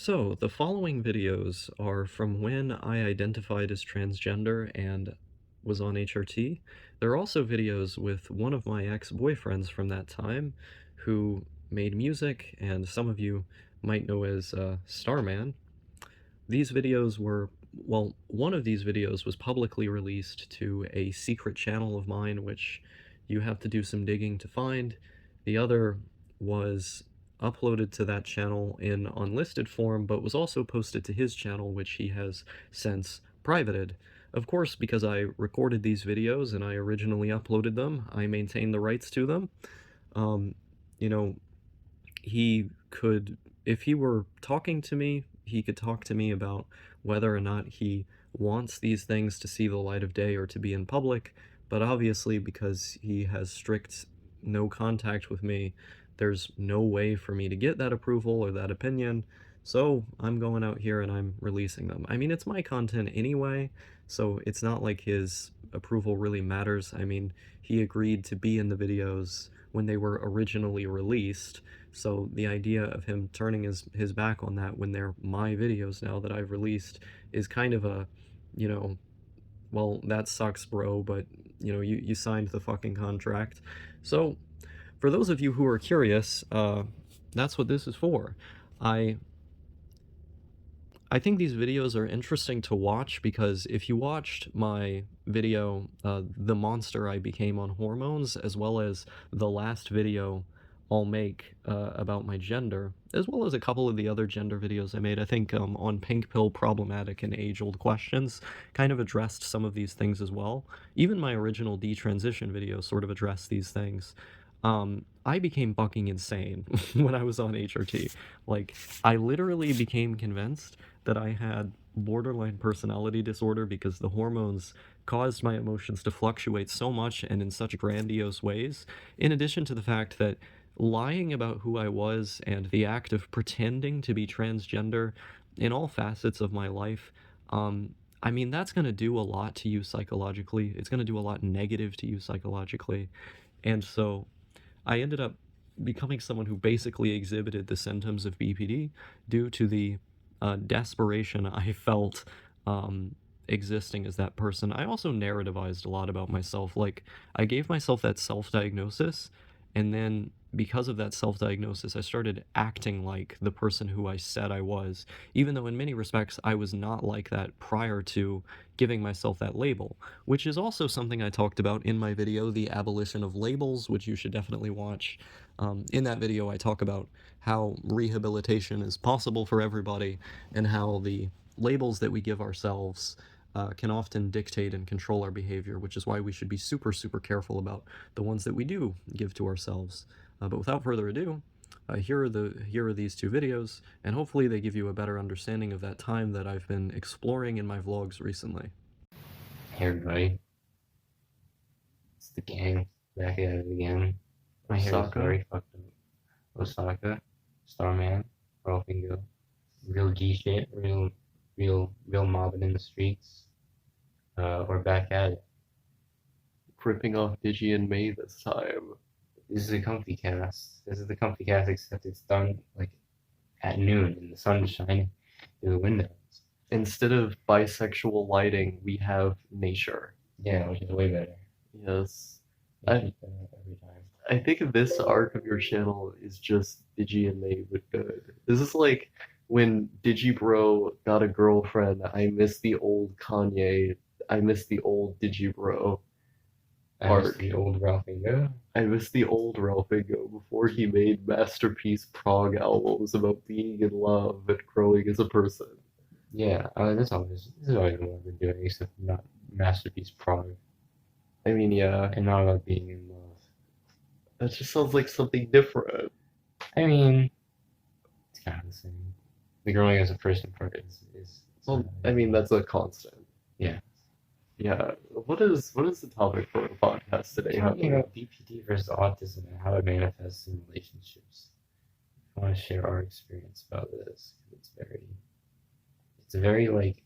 So, the following videos are from when I identified as transgender and was on HRT. There are also videos with one of my ex-boyfriends from that time who made music, and some of you might know as Starman. These videos were, well, one of these videos was publicly released to a secret channel of mine, which you have to do some digging to find. The other was uploaded to that channel in unlisted form, but was also posted to his channel, which he has since privated. Of course, because I recorded these videos and I originally uploaded them, I maintain the rights to them. Um, you know, he could, if he were talking to me, he could talk to me about whether or not he wants these things to see the light of day or to be in public, but obviously because he has strict no contact with me, there's no way for me to get that approval or that opinion, so I'm going out here and I'm releasing them. I mean, it's my content anyway, so it's not like his approval really matters. I mean, he agreed to be in the videos when they were originally released, so the idea of him turning his back on that when they're my videos now that I've released is kind of a, you know, well, that sucks, bro, but, you signed the fucking contract. So, for those of you who are curious, that's what this is for. I I think these videos are interesting to watch because if you watched my video, The Monster I Became on Hormones, as well as the last video I'll make about my gender, as well as a couple of the other gender videos I made, I think on Pink Pill Problematic and Age-Old Questions, kind of addressed some of these things as well. Even my original detransition video sort of addressed these things. I became fucking insane when I was on HRT. Like, I literally became convinced that I had borderline personality disorder because the hormones caused my emotions to fluctuate so much and in such grandiose ways, in addition to the fact that lying about who I was and the act of pretending to be transgender in all facets of my life, I mean, that's going to do a lot to you psychologically. It's going to do a lot negative to you psychologically. And so I ended up becoming someone who basically exhibited the symptoms of BPD due to the desperation I felt existing as that person. I also narrativized a lot about myself. Like, I gave myself that self diagnosis, and then because of that self diagnosis, I started acting like the person who I said I was, even though in many respects I was not like that prior to giving myself that label, which is also something I talked about in my video, The Abolition of Labels, which you should definitely watch. In that video, I talk about how rehabilitation is possible for everybody and how the labels that we give ourselves can often dictate and control our behavior, which is why we should be super, super careful about the ones that we do give to ourselves. But without further ado, here are these two videos, and hopefully they give you a better understanding of that time that I've been exploring in my vlogs recently. Hey everybody, it's the gang back at it again. My hair is very fucked up. Osaka, Starman, Raw Fingo, real G shit, real mobbing in the streets. We're back at it. Ripping off Digi and May this time. This is a comfy cast. This is the comfy cast, except it's done like at noon and the sun is shining through the windows. Instead of bisexual lighting, we have nature. Yeah, which is way better. Yes. Every time. I think this arc of your channel is just Digi and May with good. This is like when Digibro got a girlfriend. I miss the old Kanye. I miss the old Digibro arc. The old Raw Fingo. I miss the old Ralphingo before he made masterpiece prog albums about being in love and growing as a person. Yeah, this is always what I've been doing, except not masterpiece prog. I mean, yeah, And not about being in love. that just sounds like something different. I mean, it's kind of the same. The growing as a person part is Well, I mean, that's a constant. yeah. Yeah. What is the topic for the podcast today? Talking about BPD versus autism and how it manifests in relationships. I want to share our experience about this. It's very like,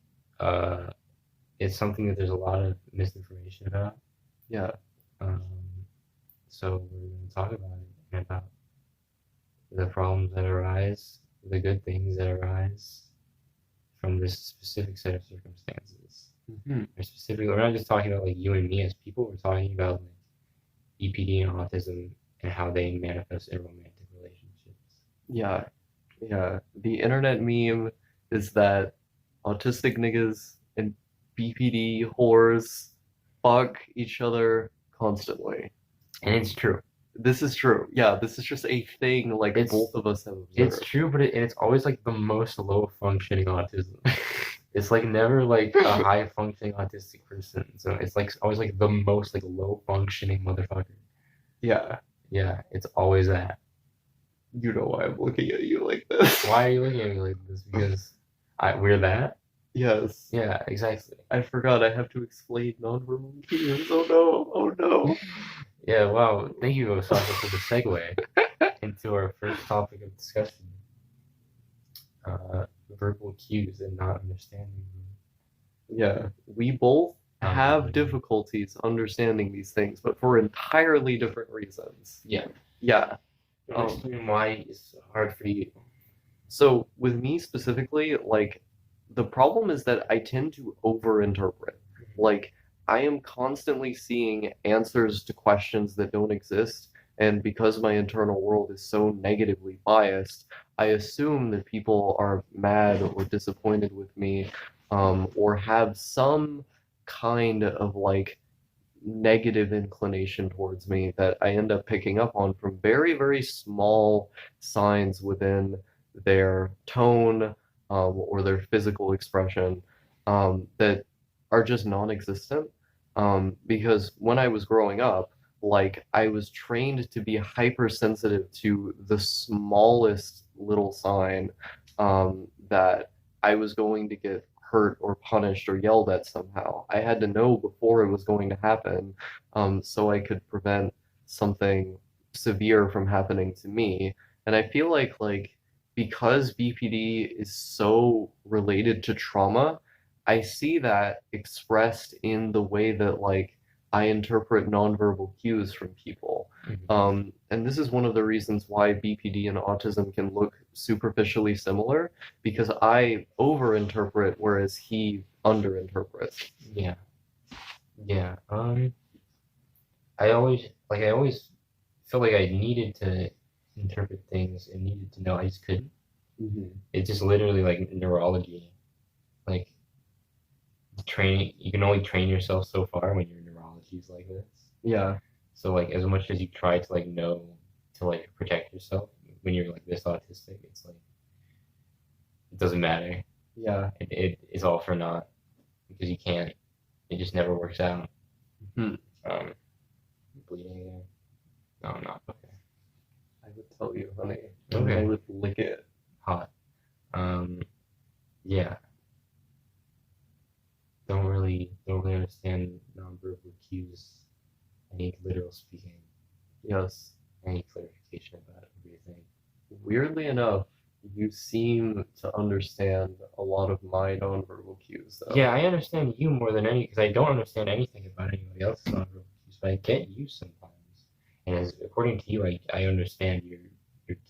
it's something that there's a lot of misinformation about. Yeah. So we're going to talk about it and about the problems that arise the good things that arise from this specific set of circumstances. Or specifically, we're not just talking about like you and me as people. We're talking about like BPD and autism and how they manifest in romantic relationships. Yeah, yeah. The internet meme is that autistic niggas and BPD whores fuck each other constantly. And it's true. This is true. Yeah, this is just a thing like both of us have observed. It's true, but it's always like the most low functioning autism. It's like never like a high functioning autistic person. So it's like always like the most like low functioning motherfucker. Yeah. Yeah, it's always that. You know why I'm looking at you like this. Why are you looking at me like this? Because we're that? Yes. Yeah, exactly. I forgot I have to explain nonverbal cues. Oh no. Oh no. Yeah, wow. Thank you, Osaka, for the segue into our first topic of discussion. Verbal cues and not understanding them. Yeah, we both have difficulties understanding these things, but for entirely different reasons. Yeah. Yeah. Explain why it's hard for you. So with me specifically, like the problem is that I tend to overinterpret. Like I am constantly seeing answers to questions that don't exist, and because my internal world is so negatively biased, I assume that people are mad or disappointed with me, or have some kind of like negative inclination towards me that I end up picking up on from very, very small signs within their tone, or their physical expression, that are just non-existent. Because when I was growing up, like I was trained to be hypersensitive to the smallest little sign, that I was going to get hurt or punished or yelled at somehow. I had to know before it was going to happen, so I could prevent something severe from happening to me. And I feel like because BPD is so related to trauma, I see that expressed in the way that like I interpret nonverbal cues from people. And this is one of the reasons why BPD and autism can look superficially similar, because I overinterpret whereas he underinterprets. Yeah. Yeah. I always felt like I needed to interpret things and needed to know. I just couldn't. It's just literally like neurology. Like training, you can only train yourself so far when your neurology is like this. Yeah. So like as much as you try to like know to like protect yourself when you're like this autistic, it's like it doesn't matter. Yeah. It is all for naught because you can't. It just never works out. Bleeding again? No, I'm not. Okay. I would tell you, honey. Okay. I would lick it. Hot. Yeah. Don't really understand nonverbal cues. I need literal speaking. Yes. I need clarification about everything. Weirdly enough, you seem to understand a lot of my nonverbal cues, though. Yeah, I understand you more than any, because I don't understand anything about anybody else's nonverbal cues, but I get you sometimes. And according to you, I understand your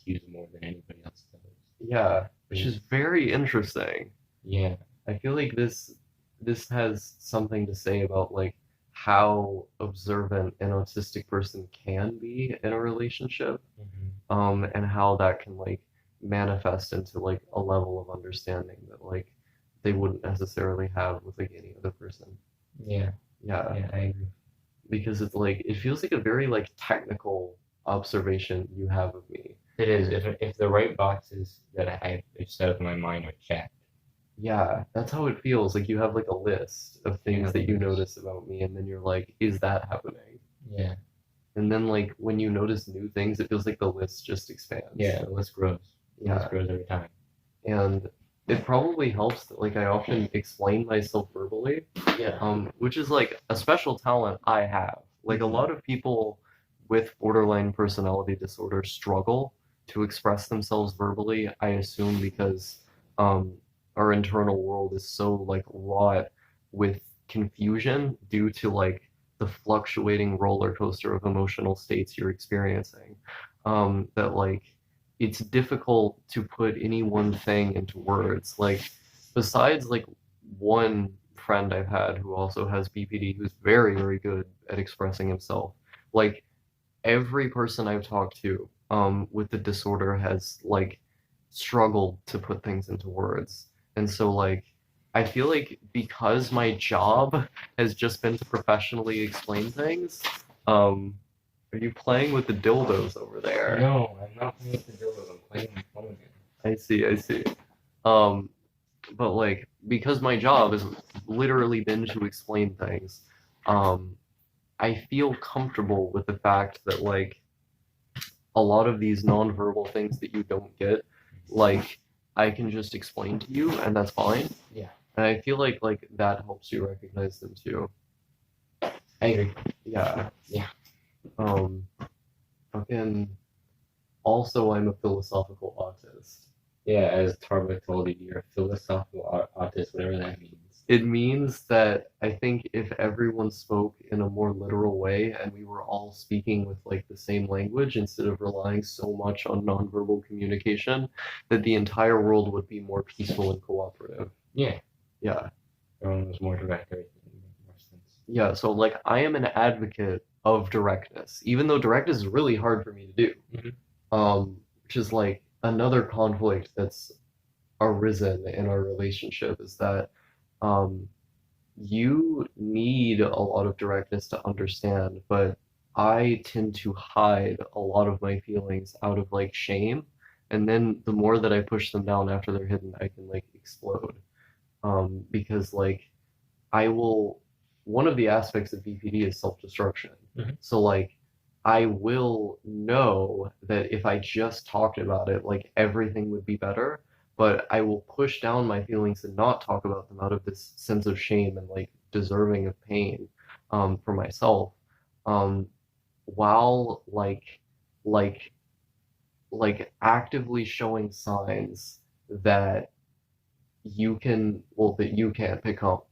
cues more than anybody else does. Yeah, which is very interesting. Yeah. I feel like this has something to say about like how observant an autistic person can be in a relationship, and how that can like manifest into like a level of understanding that like they wouldn't necessarily have with like any other person. Yeah. Yeah. Yeah, I agree. Because it's like it feels like a very like technical observation you have of me. It is. If the right boxes that I've set up in my mind are checked. Yeah, that's how it feels. Like you have like a list of things that you notice about me, and then you're like, is that happening? Yeah. And then like when you notice new things, it feels like the list just expands. Yeah, the list grows. The list grows every time. And it probably helps that like I often explain myself verbally. Yeah. Which is like a special talent I have. Like a lot of people with borderline personality disorder struggle to express themselves verbally, I assume because our internal world is so like wrought with confusion due to like the fluctuating roller coaster of emotional states you're experiencing, that like it's difficult to put any one thing into words. Like, besides like one friend I've had who also has BPD, who's very, very good at expressing himself. Like, every person I've talked to with the disorder has like struggled to put things into words. And so like I feel like because my job has just been to professionally explain things, are you playing with the dildos over there? No, I'm not playing with the dildos. I'm playing my phone again. I see, I see. Um, but like because my job has literally been to explain things, I feel comfortable with the fact that like a lot of these nonverbal things that you don't get, like I can just explain to you and that's fine. Yeah. And I feel like that helps you recognize them too. I agree. Yeah. Yeah. Fucking also I'm a philosophical autist. Yeah, as Tarbo told you, you're a philosophical autist, whatever that means. It means that I think if everyone spoke in a more literal way and we were all speaking with like the same language instead of relying so much on nonverbal communication, that the entire world would be more peaceful and cooperative. Yeah. Yeah. Everyone was more direct, everything would make more sense. Yeah, so like I am an advocate of directness, even though directness is really hard for me to do. Which is like another conflict that's arisen in our relationship is that you need a lot of directness to understand, but I tend to hide a lot of my feelings out of like shame. And then the more that I push them down after they're hidden, I can like explode. Because like I will, one of the aspects of BPD is self-destruction. So like I will know that if I just talked about it, like everything would be better, but I will push down my feelings and not talk about them out of this sense of shame and like deserving of pain for myself. Um, while like actively showing signs that you can well that you can't pick up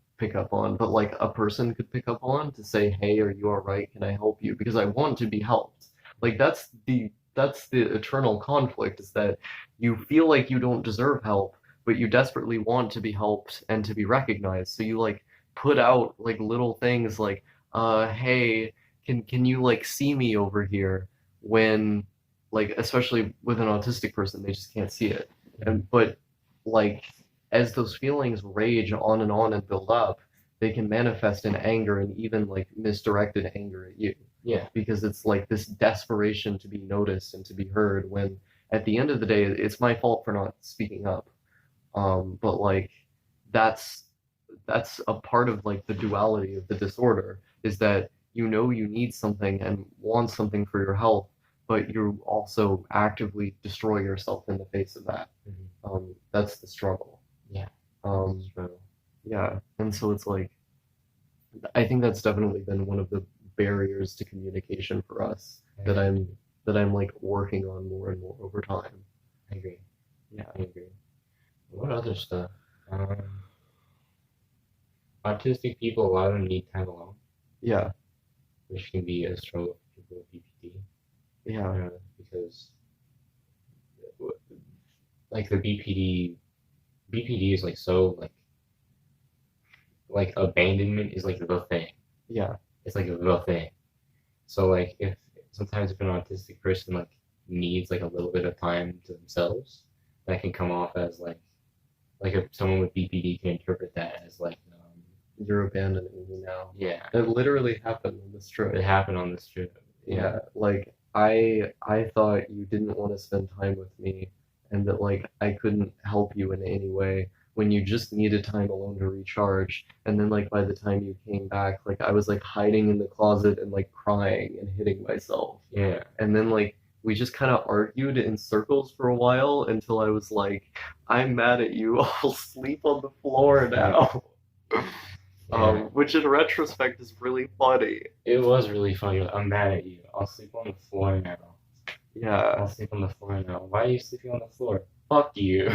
on, but like a person could pick up on to say, "Hey, are you all right? Can I help you?" Because I want to be helped. Like that's the eternal conflict is that you feel like you don't deserve help, but you desperately want to be helped and to be recognized. So you like put out like little things like, hey, can you like see me over here when like especially with an autistic person, they just can't see it. And but like as those feelings rage on and build up, they can manifest in anger and even like misdirected anger at you. Yeah. Because it's like this desperation to be noticed and to be heard when at the end of the day it's my fault for not speaking up. But like that's that's a part of like the duality of the disorder is that you know you need something and want something for your health, but you also actively destroy yourself in the face of that. That's the struggle. Yeah. Yeah, and so it's like I think that's definitely been one of the barriers to communication for us that I'm like working on more and more over time. I agree. Yeah. I agree. What other stuff? Autistic people, a lot of them need time alone. Yeah. Which can be a struggle for people with BPD. Yeah. Because like the BPD is like so like abandonment is like the thing. Yeah. It's like the thing. So like if sometimes if an autistic person like needs like a little bit of time to themselves, that can come off as like if someone with BPD can interpret that as like you're abandoning me now. Yeah. It literally happened on this trip. It happened on this trip. Yeah. Like I thought you didn't want to spend time with me and that like I couldn't help you in any way when you just needed time alone to recharge. And then like by the time you came back, like I was like hiding in the closet and like crying and hitting myself. Yeah. And then like we just kind of argued in circles for a while until I was like, I'm mad at you. I'll sleep on the floor now. Yeah. Which in retrospect is really funny. It was really funny. I'm mad at you. I'll sleep on the floor now. Yeah. I'll sleep on the floor now. Why are you sleeping on the floor? Fuck you.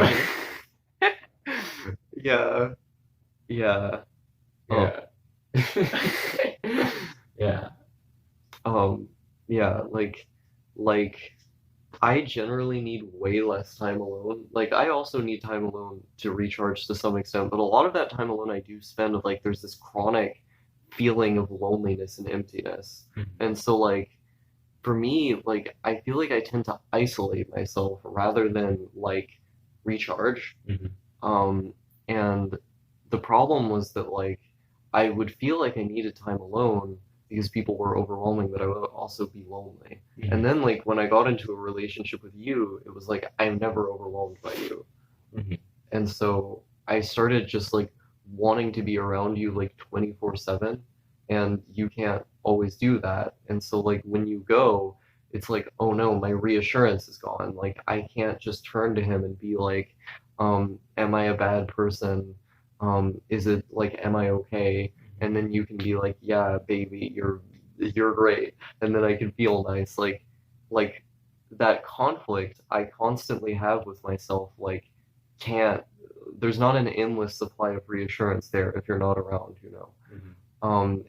Yeah. Yeah. Yeah. Yeah. Yeah, like I generally need way less time alone. Like I also need time alone to recharge to some extent, but a lot of that time alone I do spend with like there's this chronic feeling of loneliness and emptiness. And so like for me, like I feel like I tend to isolate myself rather than like recharge. Um, and the problem was that like I would feel like I needed time alone because people were overwhelming, but I would also be lonely. And then like when I got into a relationship with you, it was like I'm never overwhelmed by you. And so I started just like wanting to be around you like 24/7, and you can't always do that. And so like when you go, it's like, oh no, my reassurance is gone. Like I can't just turn to him and be like, am I a bad person? Is it like, am I okay? And then you can be like, yeah, baby, you're great. And then I can feel nice. Like that conflict I constantly have with myself, like can't there's not an endless supply of reassurance there if you're not around, you know.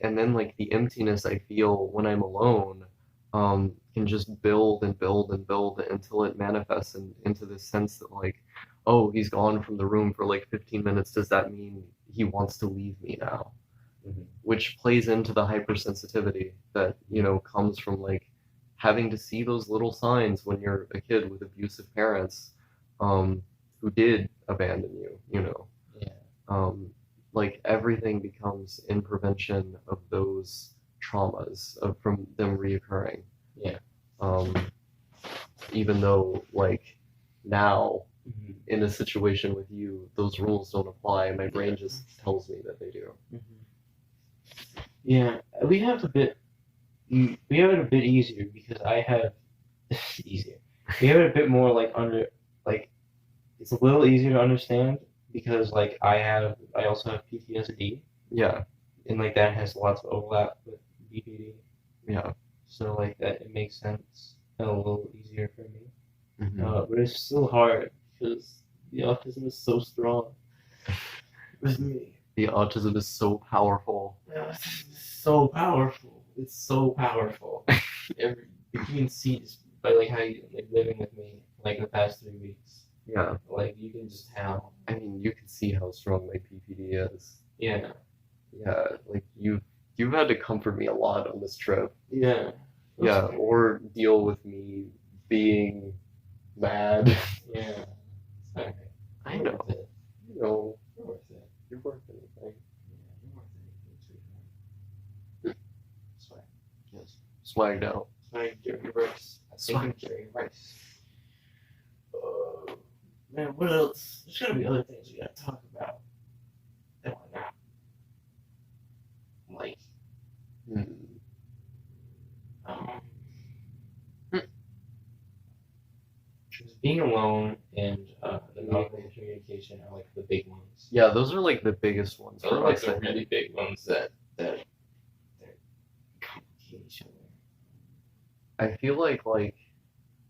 And then like the emptiness I feel when I'm alone can just build and build and build until it manifests into this sense that like, oh, he's gone from the room for like 15 minutes. Does that mean he wants to leave me now? Which plays into the hypersensitivity that, you know, comes from like having to see those little signs when you're a kid with abusive parents who did abandon you, you know. Yeah. Like everything becomes in prevention of those traumas from them reoccurring. Yeah. Even though like now in a situation with you, those rules don't apply. My brain just tells me that they do. Yeah, we have it a bit easier because I have easier. We have it a bit more like it's a little easier to understand because like I also have PTSD. Yeah. And like that has lots of overlap with BPD. Yeah. So like that it makes sense and a little easier for me. Mm-hmm. But it's still hard because the autism is so strong with me. The autism is so powerful. It's so powerful. It's so powerful. You can see just by like how you like living with me like the past 3 weeks. Yeah. Like you can just tell. I mean, you can see how strong my PPD is. Yeah. Yeah. Like you've had to comfort me a lot on this trip. Yeah. Yeah. Or deal with me being mad. Yeah. Okay. I know. You know. You're worth it. You're worth anything. Yeah, you're worth anything, sweetheart. Swag. Yes. Swagged out. Swag, Jerry Rice. Swag. Jerry Rice. Man, what else? There's gotta be other things we gotta talk about that we're not. Like, being alone and the non-verbal communication are like the big ones. Yeah, those are like the biggest ones. Those are like the really big ones that complicate each other. I feel like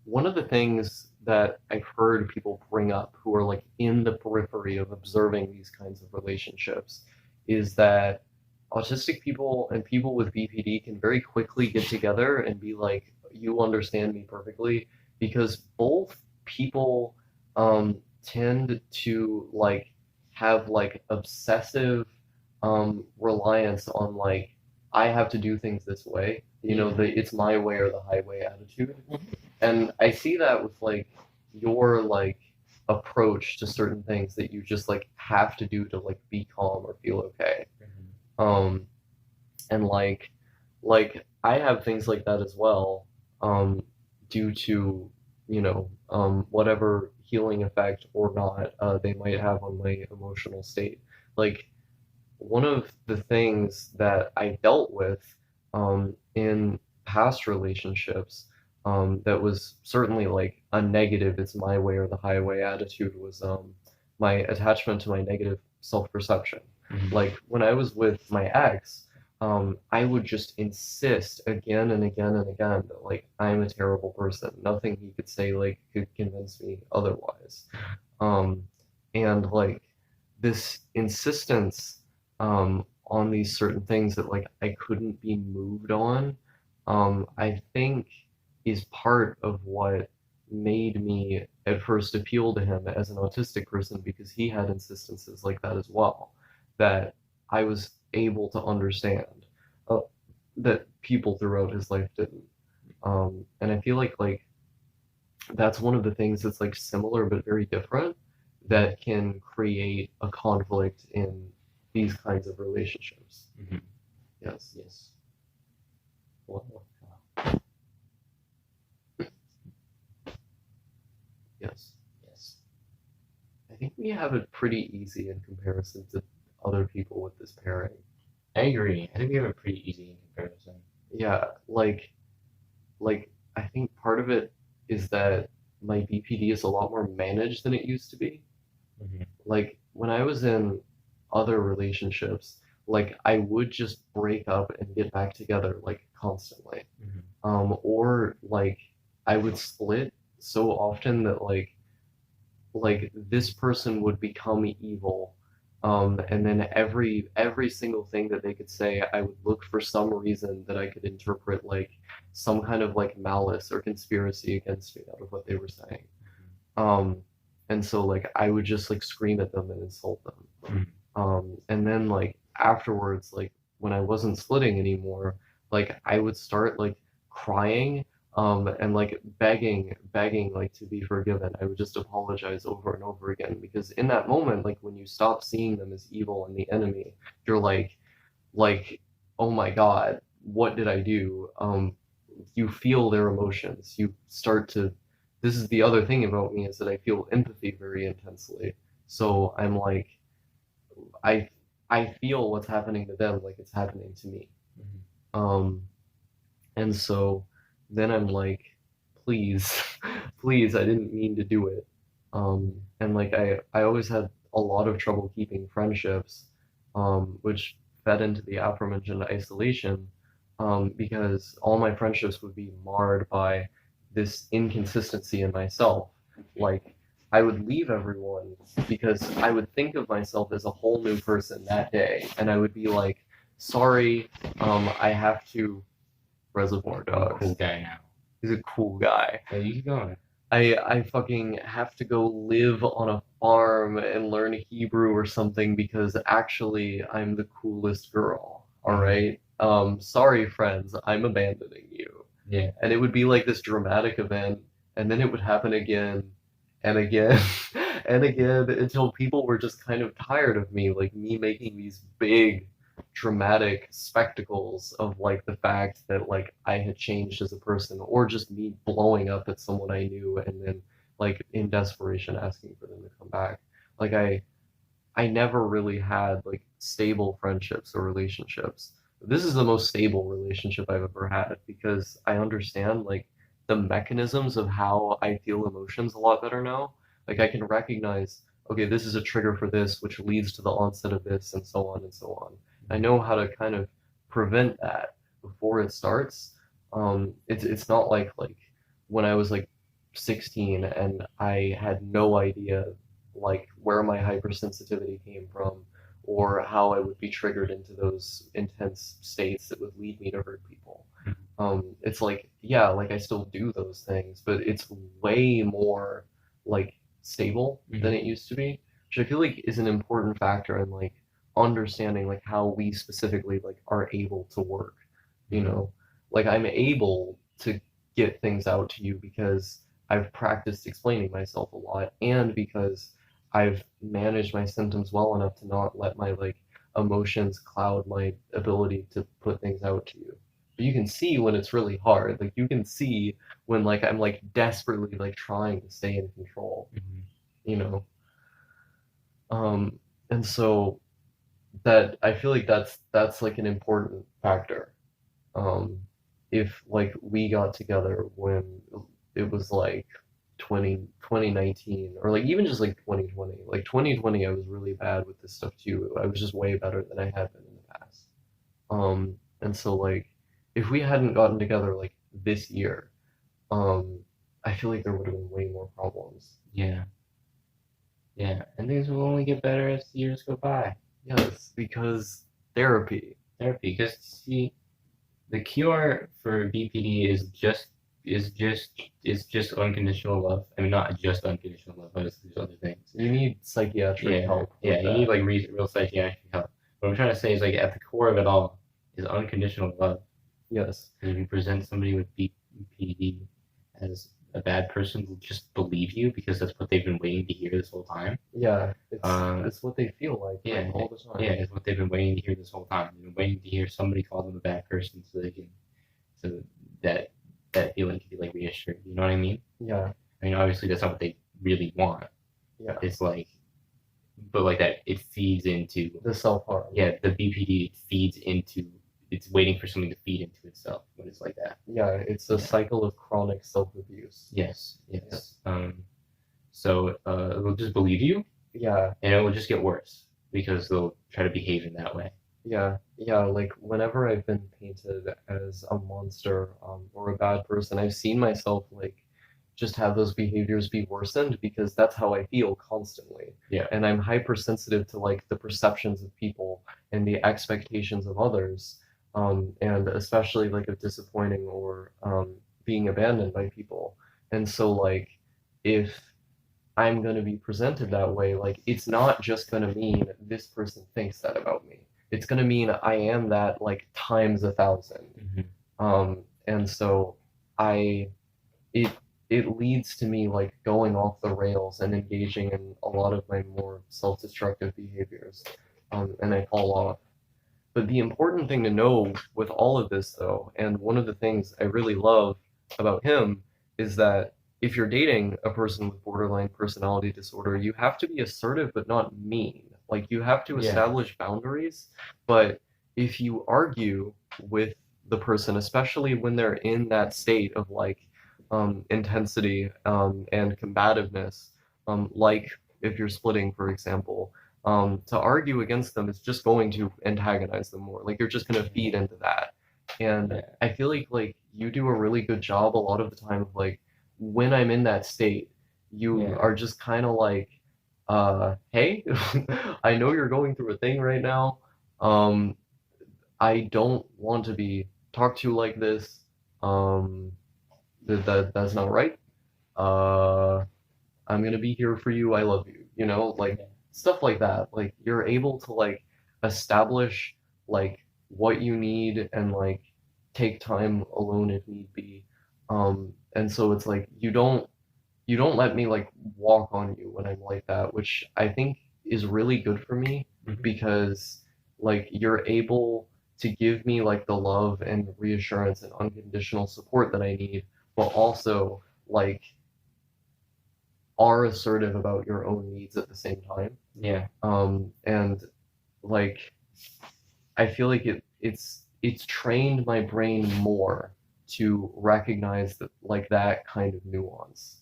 one of the things that I've heard people bring up who are like in the periphery of observing these kinds of relationships is that autistic people and people with BPD can very quickly get together and be like, you understand me perfectly, because both people tend to like have like obsessive reliance on like I have to do things this way, you know, the it's my way or the highway attitude. And I see that with like your like approach to certain things that you just like have to do to like be calm or feel okay. And like I have things like that as well, due to, you know, whatever healing effect or not they might have on my emotional state. Like one of the things that I dealt with in past relationships that was certainly like a negative, it's my way or the highway attitude was my attachment to my negative self-perception. Like when I was with my ex, I would just insist again and again and again that like I'm a terrible person. Nothing he could say like could convince me otherwise. And like this insistence on these certain things that like I couldn't be moved on, I think is part of what made me at first appeal to him as an autistic person because he had instances like that as well that I was able to understand uh, that people throughout his life didn't. And I feel like that's one of the things that's like similar but very different that can create a conflict in these kinds of relationships. Mm-hmm. Yes. Yes. Well, yes. Yes. I think we have it pretty easy in comparison to other people with this pairing. I agree. I think we have a pretty easy comparison. Yeah, like I think part of it is that my BPD is a lot more managed than it used to be. Mm-hmm. Like when I was in other relationships, like I would just break up and get back together like constantly. Mm-hmm. Or like I would split so often that like this person would become evil. And then every single thing that they could say, I would look for some reason that I could interpret like some kind of like malice or conspiracy against me out of what they were saying. Um, and so like I would just like scream at them and insult them. And then like afterwards, like when I wasn't splitting anymore, like I would start like crying, and like begging like to be forgiven. I would just apologize over and over again because in that moment, like when you stop seeing them as evil and the enemy, you're like, oh my God, what did I do? You feel their emotions. You start to. This is the other thing about me is that I feel empathy very intensely. So I'm like, I I feel what's happening to them like it's happening to me. Mm-hmm. And so then I'm like, please, please, I didn't mean to do it. And like I always had a lot of trouble keeping friendships, which fed into the aforementioned isolation, because all my friendships would be marred by this inconsistency in myself. Like I would leave everyone because I would think of myself as a whole new person that day, and I would be like, sorry, I have to. Reservoir I'm a Dogs. cool guy now. He's a cool guy. Yeah, you keep going. I fucking have to go live on a farm and learn Hebrew or something because actually I'm the coolest girl. All right. Sorry, friends, I'm abandoning you. Yeah. And it would be like this dramatic event, and then it would happen again and again and again until people were just kind of tired of me, like me making these big dramatic spectacles of like the fact that like I had changed as a person or just me blowing up at someone I knew and then like in desperation asking for them to come back. Like I never really had like stable friendships or relationships. This is the most stable relationship I've ever had because I understand like the mechanisms of how I feel emotions a lot better now. Like I can recognize, okay, this is a trigger for this, which leads to the onset of this, and so on and so on. I know how to kind of prevent that before it starts. It's not like when I was like 16 and I had no idea like where my hypersensitivity came from or how I would be triggered into those intense states that would lead me to hurt people. It's like, yeah, like I still do those things, but it's way more like stable than it used to be, which I feel like is an important factor in like understanding like how we specifically like are able to work. You know, like I'm able to get things out to you because I've practiced explaining myself a lot and because I've managed my symptoms well enough to not let my like emotions cloud my ability to put things out to you. But you can see when it's really hard. Like you can see when like I'm like desperately like trying to stay in control. You know. And so that I feel like that's like an important factor. If like we got together when it was like 2019 or like even just like 2020 like 2020 I was really bad with this stuff too. I was just way better than I had been in the past. And so like if we hadn't gotten together like this year, I feel like there would have been way more problems. Yeah. Yeah, and things will only get better as the years go by. Yes, because therapy. Because see, the cure for BPD is just is just unconditional love. I mean, not just unconditional love, but there's other things. You need psychiatric help. Yeah, you need like real psychiatric help. What I'm trying to say is like at the core of it all is unconditional love. Yes. And if you present somebody with BPD as a bad person, will just believe you because that's what they've been waiting to hear this whole time. Yeah, it's what they feel like all the time. Yeah, it's what they've been waiting to hear this whole time. They've been waiting to hear somebody call them a bad person so that feeling can be like reassured. You know what I mean? Yeah. I mean, obviously that's not what they really want. Yeah. It's like, but like that, it feeds into the self-harm. Yeah, the BPD feeds into. It's waiting for something to feed into itself when it's like that. Yeah, it's a cycle of chronic self-abuse. Yes. So they'll just believe you. Yeah. And it will just get worse because they'll try to behave in that way. Yeah. Like whenever I've been painted as a monster or a bad person, I've seen myself like just have those behaviors be worsened because that's how I feel constantly. Yeah. And I'm hypersensitive to like the perceptions of people and the expectations of others. And especially like of disappointing or being abandoned by people. And so like if I'm going to be presented that way, like it's not just going to mean this person thinks that about me. It's going to mean I am that like times 1,000. And so it leads to me like going off the rails and engaging in a lot of my more self-destructive behaviors. And I fall off. But the important thing to know with all of this, though, and one of the things I really love about him is that if you're dating a person with borderline personality disorder, you have to be assertive but not mean. Like you have to establish boundaries. But if you argue with the person, especially when they're in that state of like intensity and combativeness, like if you're splitting, for example, to argue against them is just going to antagonize them more. Like you're just going to feed into that. And I feel like you do a really good job a lot of the time of like when I'm in that state, you are just kind of like, hey, I know you're going through a thing right now. I don't want to be talked to like this. That's not right. I'm gonna be here for you. I love you. You know, like stuff like that. Like you're able to like establish like what you need and like take time alone if need be. And so it's like you don't let me like walk on you when I'm like that, which I think is really good for me because like you're able to give me like the love and reassurance and unconditional support that I need, but also like are assertive about your own needs at the same time. Yeah. And like I feel like it's trained my brain more to recognize that like that kind of nuance.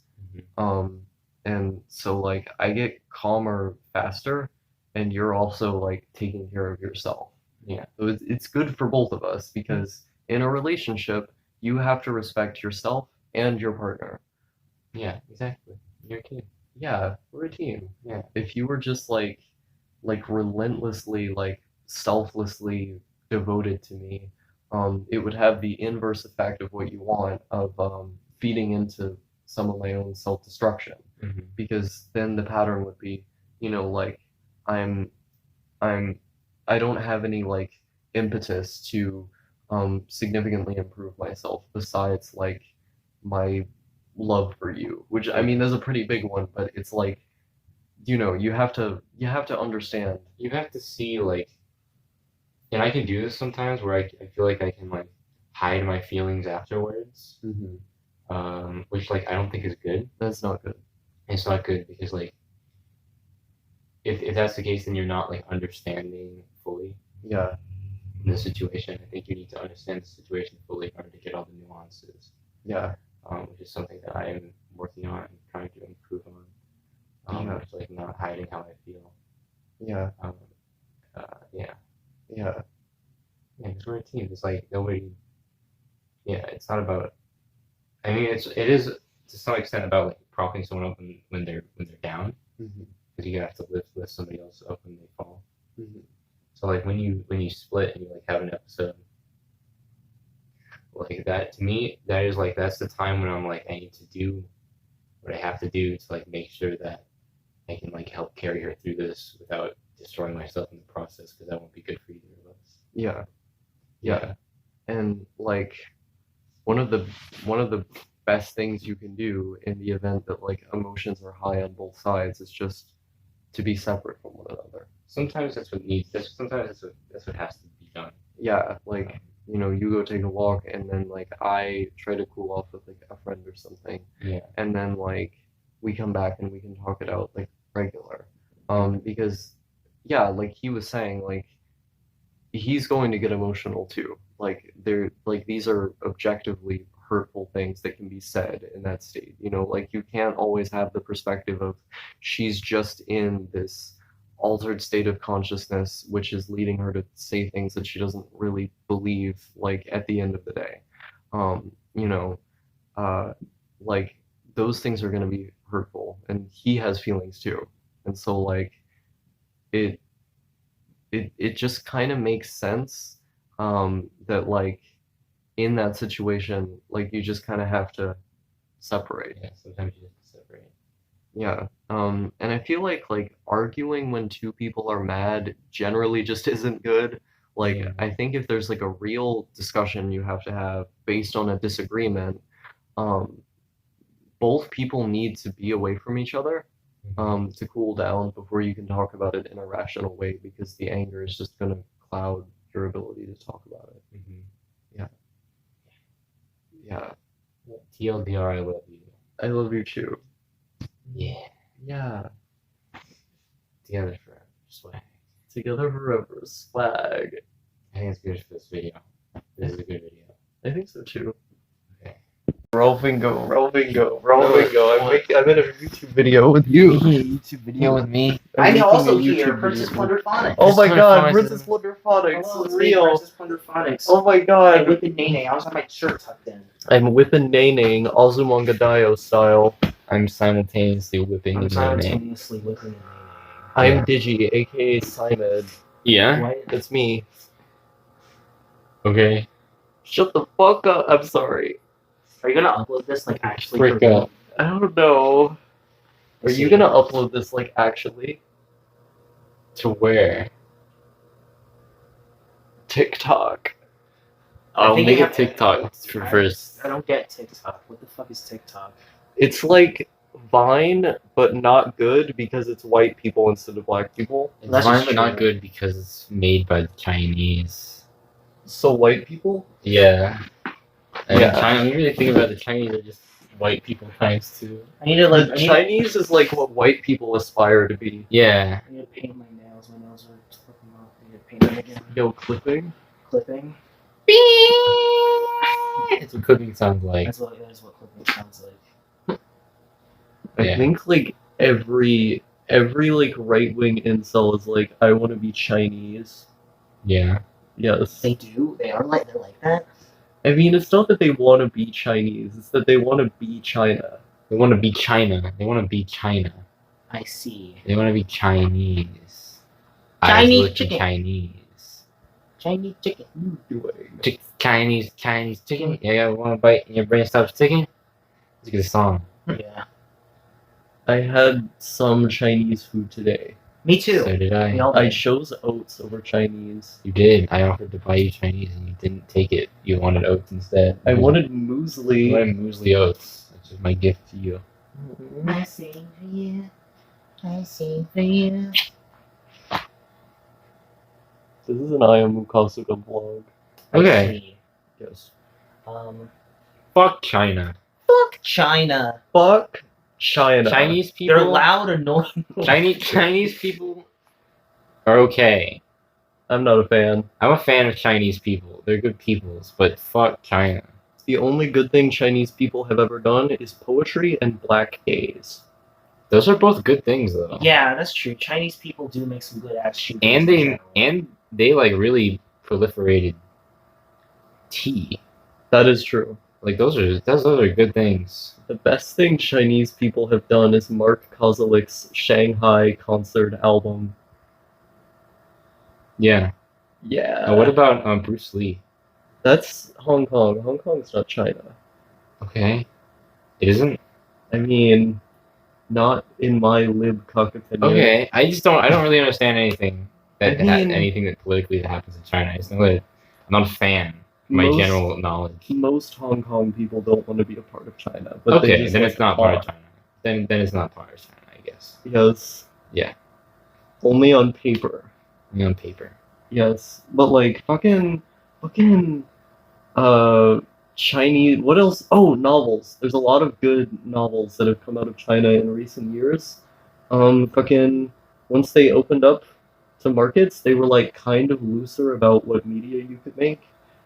And so like I get calmer faster and you're also like taking care of yourself. Yeah. So it's good for both of us because in a relationship you have to respect yourself and your partner. Yeah, exactly. You're a team. Yeah, we're a team. Yeah. If you were just like relentlessly, like selflessly devoted to me, it would have the inverse effect of what you want of feeding into some of my own self-destruction. Because then the pattern would be, you know, like I don't have any like impetus to significantly improve myself besides like my love for you, which I mean, there's a pretty big one, but it's like, you know, you have to understand. You have to see like, and I can do this sometimes where I feel like I can like hide my feelings afterwards, which like I don't think is good. That's not good. It's not good because like if that's the case, then you're not like understanding fully. Yeah. The situation. I think you need to understand the situation fully in order to get all the nuances. Yeah. Which is something that I am working on and trying to improve on. Which, like not hiding how I feel. Yeah. Yeah, because we're a team. It's like nobody. Yeah, it's not about. I mean, it is to some extent about like propping someone up when they're down, because you have to lift somebody else up when they fall. So like when you split and you like have an episode, like that to me, that is like that's the time when I'm like I need to do what I have to do to like make sure that I can like help carry her through this without destroying myself in the process because that won't be good for either of us. Yeah. Yeah. And like one of the best things you can do in the event that like emotions are high on both sides is just to be separate from one another. Sometimes that's what needs. Sometimes that's what has to be done. Yeah, like you go take a walk and then like I try to cool off with like a friend or something. Yeah. And then like we come back and we can talk it out like regular. Because yeah, like he was saying, like he's going to get emotional too. Like these are objectively hurtful things that can be said in that state. Like you can't always have the perspective of she's just in this altered state of consciousness which is leading her to say things that she doesn't really believe, like at the end of the day. You know, like those things are going to be hurtful and he has feelings too. And so like it just kind of makes sense that like in that situation, like you just kind of have to separate. Yeah, sometimes you have to separate. Yeah. And I feel like arguing when two people are mad generally just isn't good. Like Yeah. I think if there's like a real discussion you have to have based on a disagreement, both people need to be away from each other to cool down before you can talk about it in a rational way, because the anger is just going to cloud your ability to talk about it. Yeah. TLDR, I love you. I love you too. Yeah. Yeah. Together forever. Swag. Together forever. Swag. I think it's good for this video. This is a good video. I think so too. Okay. Roll bingo. I'm in a YouTube video with you. Making a YouTube video with me. I'm also making a here, YouTube Princess video. Plunderphonics. Oh my god, Plunderphonics Princess is- Plunderphonics. Hello, It's it's me, real. Princess Plunderphonics. Oh my I'm god. whipping Nene. I also have my shirt tucked in. I'm whipping Nene, Azumangadayo style. I'm simultaneously whipping I'm the name. simultaneously whipping Nene. I'm Digi, aka Simon. Yeah? What? It's me. Okay. Shut the fuck up. I'm sorry. Are you gonna upload this like actually? Frick for up. I don't know. Are you gonna upload this actually? To where? TikTok. I'll think make you a have- TikTok for first. I don't get TikTok. What the fuck is TikTok? It's like Vine, but not good because it's white people instead of black people. It's That's fine, just but not true. good because it's made by the Chinese. So white people? Yeah. And Yeah. China, when you really think about it, the Chinese are just white people times two. I need to like. The Chinese is like what white people aspire to be. Yeah. I need to paint my nails. My nails are clipping off. I need to paint them again. Yo, clipping? Clipping. That's what cooking sounds like. That is what clipping sounds like. I Yeah. think like every like right wing incel is like, I want to be Chinese. Yeah. Yes. They do. They're like that. I mean, it's not that they want to be Chinese; it's that they want to be China. They want to be China. They want to be China. I see. They want to be Chinese. Chinese Eyes looking chicken. Chinese. Chinese chicken. Doing. Chinese chicken. Yeah, you want to bite and your brain stops ticking? It's a good song. Yeah. I had some Chinese food today. Me too. So did I. We all I did. chose oats over Chinese. You did. I offered to buy you Chinese and you didn't take it. You wanted oats instead. I wanted You muesli. wanted muesli oats. Which is my gift to you. I sing for you. I sing for you. This is an I Am Mukasuga vlog. Okay. I see. Yes. Fuck China. Fuck China. Fuck China. Chinese people. They're loud, annoying. Chinese people are okay. I'm not a fan. I'm a fan of Chinese people. They're good peoples, but fuck China. The only good thing Chinese people have ever done is poetry and black gays. Those are both good things, though. Yeah, that's true. Chinese people do make some good ass shoes. And they like really proliferated tea. That is true. Like those are good things. The best thing Chinese people have done is Mark Kozelik's Shanghai concert album. Yeah. Yeah. What about Bruce Lee? That's Hong Kong. Hong Kong's not China. Okay. It isn't? I mean, not in my lib-cuck opinion. Okay. I don't really understand anything I mean, that politically that happens in China. It's not that I'm not a fan. My most general knowledge. most Hong Kong people don't want to be a part of China, but they Okay, just then like it's not part of are. China. Then it's not part of China, I guess. Yes. Yeah. Only on paper. Only on paper. Yes, but like fucking Chinese. What else? Oh, novels. There's a lot of good novels that have come out of China in recent years. Fucking once they opened up to markets, they were like kind of looser about what media you could make,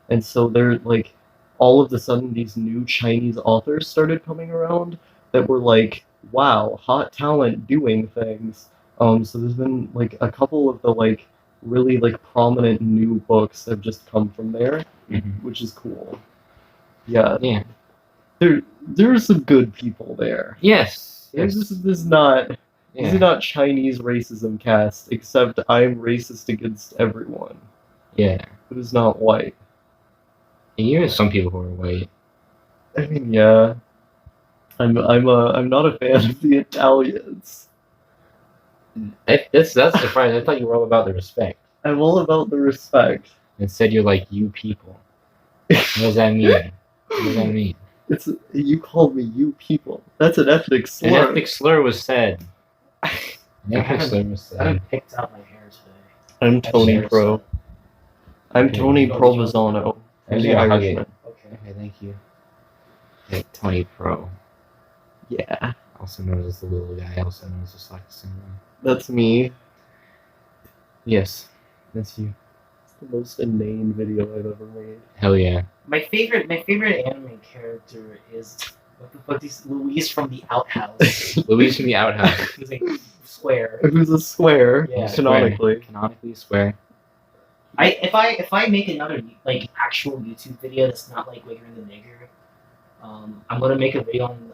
and so they're like all of a sudden these new Chinese authors started coming around that were like, wow, hot talent doing things. So there's been like a couple of the like really like prominent new books that have just come from there, which is cool. Yeah, Yeah. there are some good people there. Yes. This Yes. is not this Yeah. is not Chinese racism cast, except I'm racist against everyone Yeah. who is not white. And you have some people who are white. I mean, yeah, I'm not a fan of the Italians. That's surprising. I thought you were all about the respect. I'm all about the respect. Instead, you're like you people. What does that mean? What does that mean? It's you called me you people. That's an ethnic An slur. ethnic slur was said. An ethnic slur was I haven't said. picked out my hair today. I'm Tony Actually, Pro. I'm Okay. Tony Provenzano. I'm Actually, the I'll hug it. Irishman. Okay. Okay, thank you. Okay, Tony Pro, Yeah, also known as the little guy, also known as OsakaSyndrome. that's me. Yes, that's you. It's the most inane video I've ever made. Hell yeah. My favorite anime character is what the fuck is Louise from the Outhouse. Louise from the Outhouse. He's like square. Who's a square, Yeah. canonically. Canonically swear. If I make another like actual YouTube video that's not like Wigger and the Nigger, I'm gonna make a video on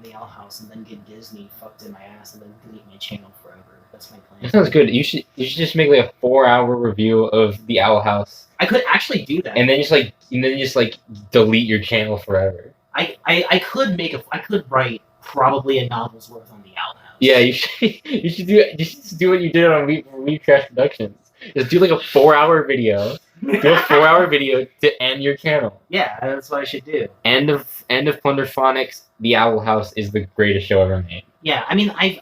the Owl House and then get Disney fucked in my ass and then delete my channel forever. That's my plan. That sounds good. You should just make like a 4-hour review of the Owl House, I could actually do that. and then just delete your channel forever. I could write probably a novel's worth on the Owl House. Yeah, you should do what you did on We Crash Productions. Just do like a 4-hour video. Do a 4-hour video to end your channel. Yeah, that's what I should do. End of Plunderphonics. The Owl House is the greatest show ever made. Yeah, I mean, I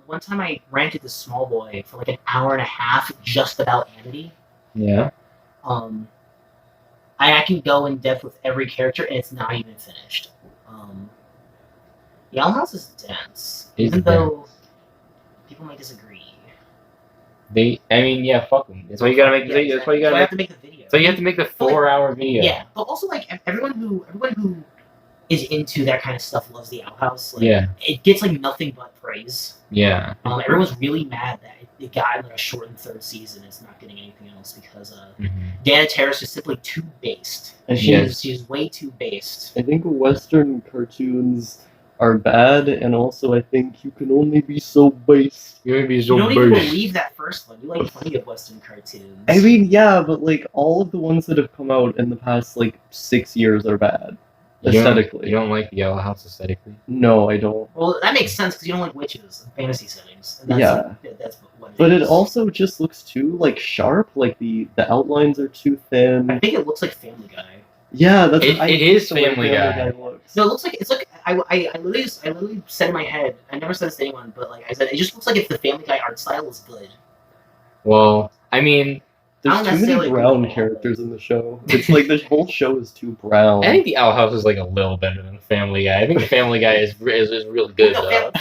one time I ranted to Small Boy for like an hour and a half just about Amity. Yeah. I can go in depth with every character, and it's not even finished. The Owl House is dense, It's even though people might disagree. Yeah, fuck them. That's why you gotta make. Yeah, That's why you so I gotta have make. to make the video. So you have to make the 4-hour video. Yeah, but also like everyone who is into that kind of stuff loves the Owl House. Like, Yeah. it gets like nothing but praise. Yeah. Everyone's really mad that it got like a shortened third season. It's not getting anything else because Mhm. Dana Terrace is simply too based. And She's way too based. I think Western cartoons are bad, and also I think you can only be so based. You're gonna be You so don't even big. believe that first one. You like plenty of Western cartoons. I mean, yeah, but like all of the ones that have come out in the past like 6 years are bad aesthetically. You don't like the Owl House aesthetically. No, I don't. Well, that makes sense because you don't like witches and fantasy settings. And that's Yeah. that's what. But it is. also just looks too like sharp. Like the outlines are too I thin. think it looks like Family Guy. Yeah, that's It I hate is the way Family Guy. looks. So it looks like it's like I literally said in my head. I never said this to anyone, but like I said, it just looks like if the Family Guy art style is good. Well, I mean, There's I don't too many necessarily brown agree with that. characters in the show. It's like the whole show is too brown. I think the Owl House is like a little better than Family Guy. I think Family Guy is really good No,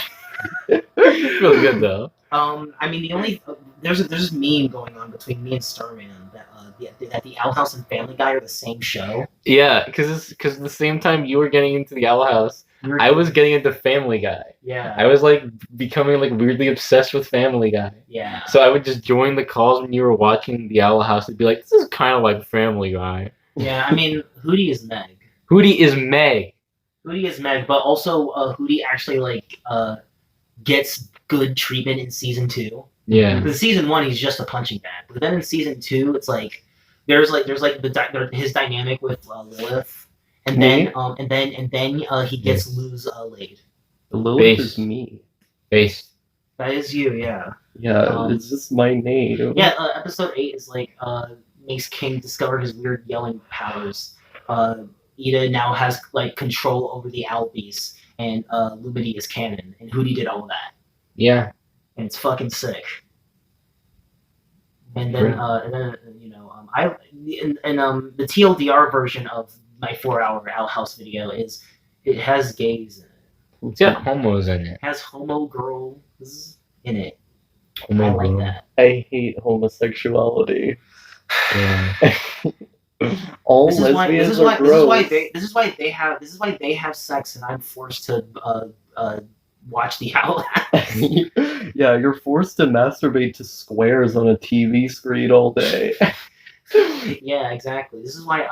though. Really good though. I mean the only there's this meme going on between me and Starman that the Owl House and Family Guy are the same show. Yeah, because at the same time you were getting into the Owl House, I was getting into Family Guy. Yeah. I was like becoming like weirdly obsessed with Family Guy. Yeah. So I would just join the calls when you were watching the Owl House and be like, "This is kind of like Family Guy." Yeah. I mean, Hootie is Meg. Hootie is Meg. Hootie is Meg, but also Hootie actually gets good treatment in season 2. Yeah. Because season 1 he's just a punching bag, but then in season 2 it's like there's like his dynamic with Lilith, and then he gets Luz laid. Lilith Base. is me. Base. That is you, yeah. Yeah, it's just my name. Yeah, episode 8 is like makes King discover his weird yelling powers. Ida now has like control over the owl beast, and Lumity is canon, and Hootie did all of that, Yeah. and it's fucking sick. And then you know the TLDR version of my 4-hour Owl House video is it has gays in it. It's got homos in it. It has homo girls in it. Homo I like girl. that. I hate homosexuality. Yeah. All This is lesbians are gross. this is why they have sex, and I'm forced to watch the Owl House. Yeah, you're forced to masturbate to squares on a TV screen all day. Yeah, exactly. This is why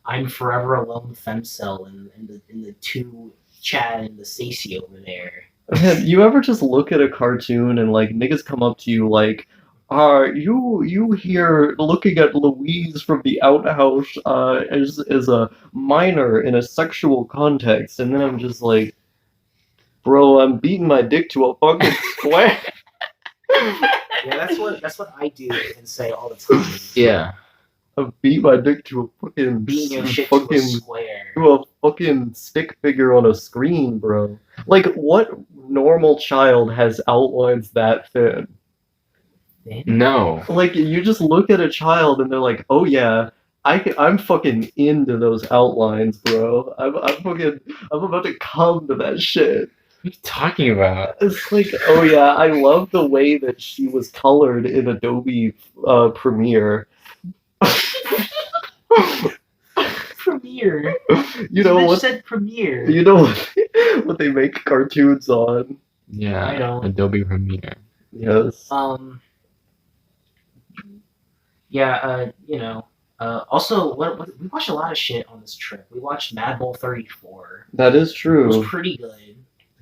I'm forever alone femcel in the two Chad and the Stacey over there. Man, you ever just look at a cartoon and like niggas come up to you like, are you here looking at Louise from the outhouse as a minor in a sexual context, and then I'm just like, bro, I'm beating my dick to a fucking square. Yeah, that's what I do and say all the time. Yeah. I beat my dick to a fucking Beating your shit to a square. to a fucking stick figure on a screen, bro. Like, what normal child has outlines that thin? No. Like, you just look at a child and they're like, oh yeah, I'm fucking into those outlines, bro. I'm about to come to that shit. What are you talking about? It's like, oh yeah, I love the way that she was colored in Adobe Premiere. Premiere. You know what? Said Premiere. You know what they make cartoons on? Yeah. I know. Adobe Premiere. Yes. Yeah. You know. Also, we watched a lot of shit on this trip. We watched Madball 34. That is It true. was pretty good.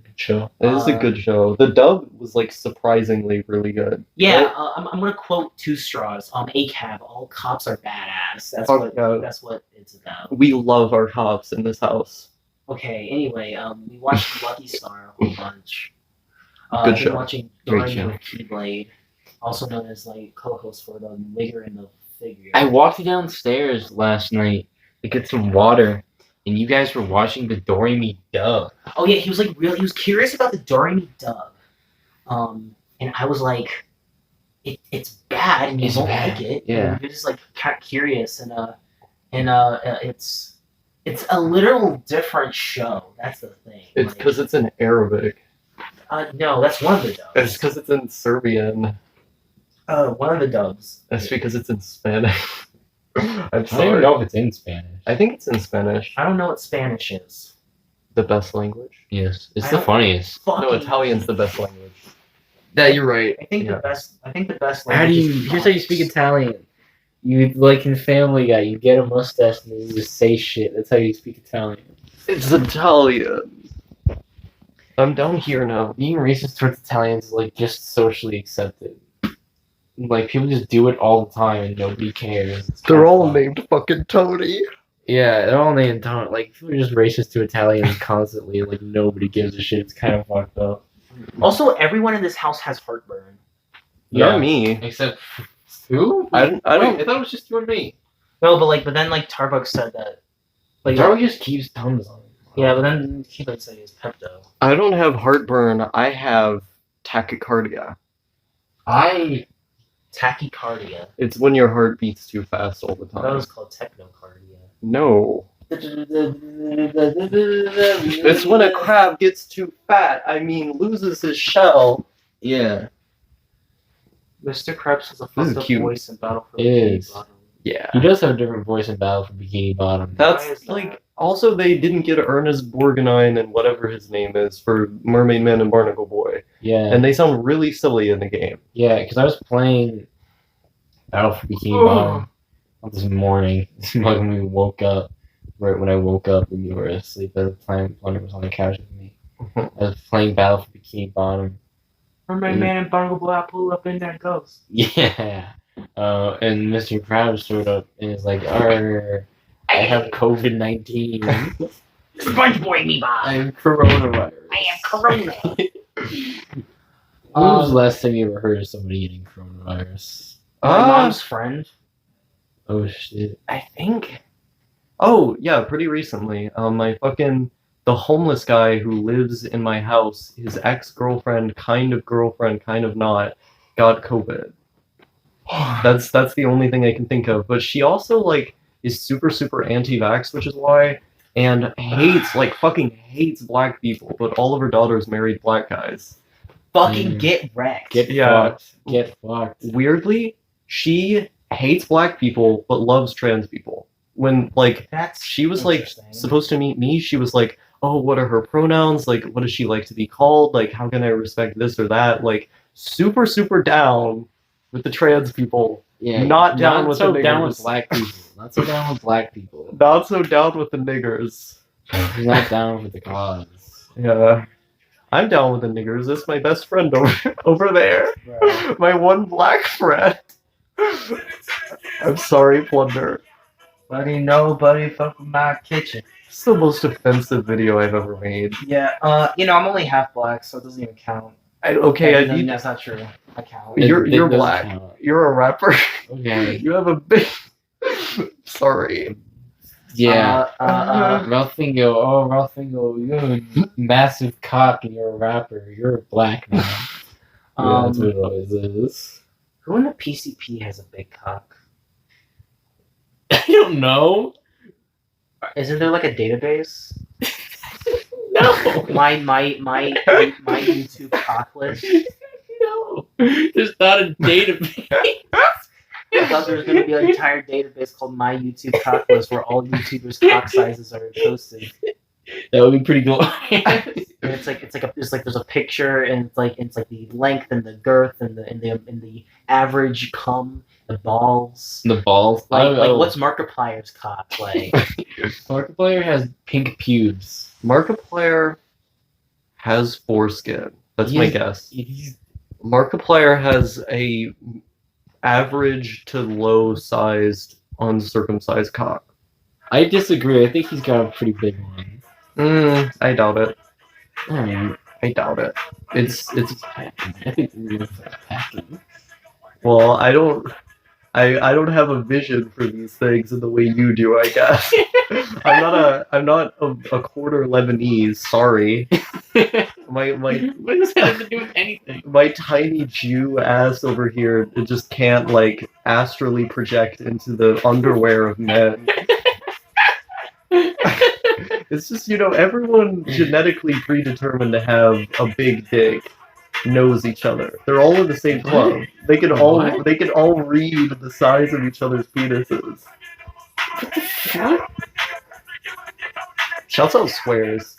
Good show. It is a good show. The dub was like surprisingly really good. Yeah, Right? I'm gonna quote Two Straws. ACAB, all cops are badass. Fuck yeah. That's what it's about. We love our cops in this house. Okay, anyway, we watched Lucky Star a whole bunch. Good I've been show. watching Great Dorothy show. with Keyblade, also known as like co-host for the Wigger and the Figure. I walked downstairs last night to get some water, and you guys were watching the Doremi dub. Oh yeah, he was like he was curious about the Doremi dub. And I was like, it's bad and you It's won't bad, like it. yeah. And you're just like curious and it's a literal different show. That's the thing. It's because it's in Arabic. No, that's one of the It's dubs. because it's in Serbian. One of the dubs. It's because it's in Spanish. I'm I don't even sorry. know if it's in Spanish. I think it's in Spanish. I don't know what Spanish is. The best language. Yes, it's I the don't- funniest. No, Fucking- Italian's the best language. Yeah, you're right. I think Yeah. the best. I think the best. How do language you? is Here's how you speak Fox. Italian. You like in Family Guy, you get a mustache and then you just say shit. That's how you speak Italian. It's Italian. I'm down here now. Being racist towards Italians is like just socially accepted. Like people just do it all the time and nobody cares. It's They're kinda all fun. named fucking Tony. Yeah, they're all named Tony. Like people are just racist to Italians constantly. Like nobody gives a shit. It's kind of fucked up. Also, everyone in this house has heartburn. Not me. Except who? I don't. Wait, I thought it was just you and me. No, but then like Tarbuck said that. Like Darwin just keeps thumbs on. yeah, but then he like said he has Pepto. I don't have heartburn. I have tachycardia. Tachycardia. It's when your heart beats too fast all the That time. was called technocardia. No. It's when a crab gets too fat. I mean, loses his shell. Yeah. Mr. Krebs has a This is fucked up cute. voice in Battle for It the is. Bottom. Yeah. He does have a different voice in Battle for Bikini Bottom. Why is That's that? like. Also, they didn't get Ernest Borgnine and whatever his name is for Mermaid Man and Barnacle Boy, Yeah. and they sound really silly in the game. Yeah, because I was playing Battle for Bikini Bottom this morning. Like when we woke up, right when I woke up and you were asleep, I was playing. Wonder was on the couch with me. I was playing Battle for Bikini Bottom. Mermaid Man and Barnacle Boy, I pull up in that ghost. Yeah, And Mr. Krabs showed up and is like, "Arr, I have COVID-19. SpongeBob me, Bob. I have coronavirus." I am Corona. When was the last time you ever heard of somebody getting coronavirus? My mom's friend. Oh shit. I think. Oh yeah, pretty recently. The homeless guy who lives in my house, his ex-girlfriend, kind of not, got COVID. That's the only thing I can think of. But she also like is super super anti-vax, which is why, and fucking hates black people. But all of her daughters married black guys. Fucking get wrecked. Get Yeah. fucked. Get fucked. Weirdly, she hates black people but loves trans people. When like That's she was like interesting. supposed to meet me, she was like, "Oh, what are her pronouns? Like, what does she like to be called? Like, how can I respect this or that?" Like, super super down with the trans people. Yeah. Not down with so the down niggers. with black people. Not so down with black people. Not so down with the niggers. He's not down with the cause. Yeah. I'm down with the niggers. That's my best friend over there. Right. My one black friend. I'm sorry, Plunder. Buddy, nobody fuck with my kitchen. It's the most offensive video I've ever made. Yeah, I'm only half black, so it doesn't even count. I No, need. that's not true. I count. You're It doesn't black. count. You're a rapper. Okay. You have a big. Sorry. Yeah. Uh, Ralphingo, you have a massive cock and you're a rapper. You're black now. Yeah, that's what it always is. Who in the PCP has a big cock? I don't know. Isn't there like a database? No. My YouTube cock list. No. There's not a database. I thought there was going to be an entire database called My YouTube Cock List where all YouTubers' cock sizes are posted. That would be pretty cool. And there's a picture and it's like the length and the girth and the average cum, the balls. The balls. What's Markiplier's cock like? Markiplier has pink pubes. Markiplier has foreskin. That's my Yes. guess. He's Markiplier has a average to low sized uncircumcised cock. I disagree. I think he's got a pretty big one. I doubt it. Alright. I doubt it. It's I think we're gonna start packing. well, I don't have a vision for these things in the way you do, I guess. I'm not a quarter Lebanese, sorry. My What does that have to do with anything? my tiny Jew ass over here, it just can't like astrally project into the underwear of men. It's just, everyone genetically predetermined to have a big dick knows each other. They're all in the same club. They can all read the size of each other's penises. Shouts out swears.